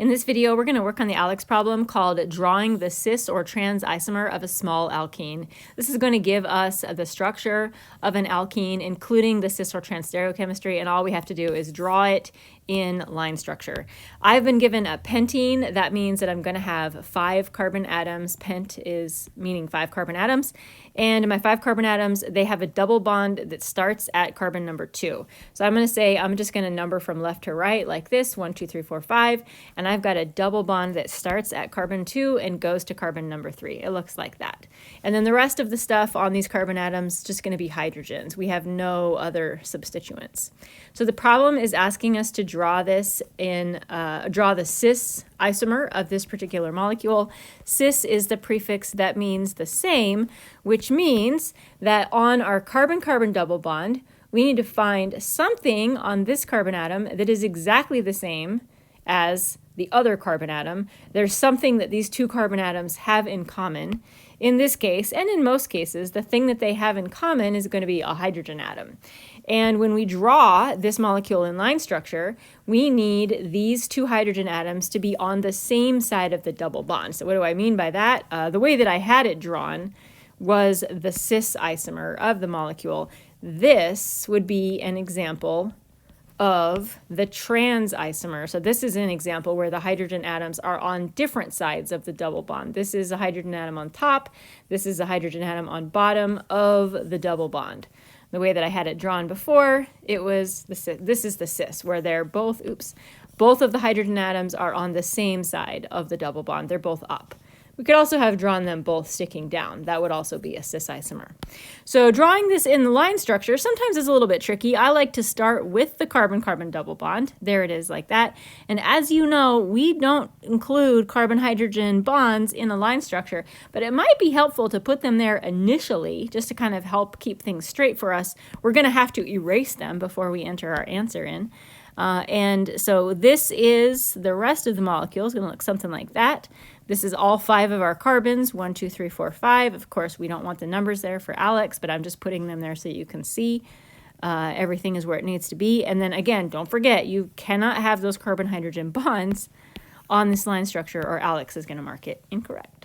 In this video, we're going to work on the ALEKS problem called drawing the cis or trans isomer of a small alkene. This is going to give us the structure of an alkene, including the cis or trans stereochemistry, and all we have to do is draw it in line structure. I've been given a pentene. That means that I'm going to have 5 carbon atoms. Pent is meaning 5 carbon atoms. And my 5 carbon atoms, they have a double bond that starts at carbon number 2. So I'm going to say, I'm just going to number from left to right like this, 1, 2, 3, 4, 5. And I've got a double bond that starts at carbon 2 and goes to carbon number 3. It looks like that. And then the rest of the stuff on these carbon atoms is just going to be hydrogens. We have no other substituents. So the problem is asking us to draw this in, draw the cis isomer of this particular molecule. Cis is the prefix that means the same, which means that on our carbon-carbon double bond, we need to find something on this carbon atom that is exactly the same as the other carbon atom. There's something that these 2 carbon atoms have in common. In this case, and in most cases, the thing that they have in common is going to be a hydrogen atom. And when we draw this molecule in line structure, we need these 2 hydrogen atoms to be on the same side of the double bond. So what do I mean by that? The way that I had it drawn was the cis isomer of the molecule. This would be an example of the trans isomer. So this is an example where the hydrogen atoms are on different sides of the double bond. This is a hydrogen atom on top. This is a hydrogen atom on bottom of the double bond. The way that I had it drawn before, it was this is the cis, where they're both of the hydrogen atoms are on the same side of the double bond. They're both up. We could also have drawn them both sticking down. That would also be a cis isomer. So drawing this in the line structure sometimes is a little bit tricky. I like to start with the carbon-carbon double bond. There it is like that. And as you know, we don't include carbon-hydrogen bonds in a line structure, but it might be helpful to put them there initially just to kind of help keep things straight for us. We're going to have to erase them before we enter our answer in. And so this is the rest of the molecule. It's going to look something like that. This is all 5 of our carbons, 1, 2, 3, 4, 5. Of course, we don't want the numbers there for ALEKS, but I'm just putting them there so you can see everything is where it needs to be. And then again, don't forget, you cannot have those carbon-hydrogen bonds on this line structure or ALEKS is going to mark it incorrect.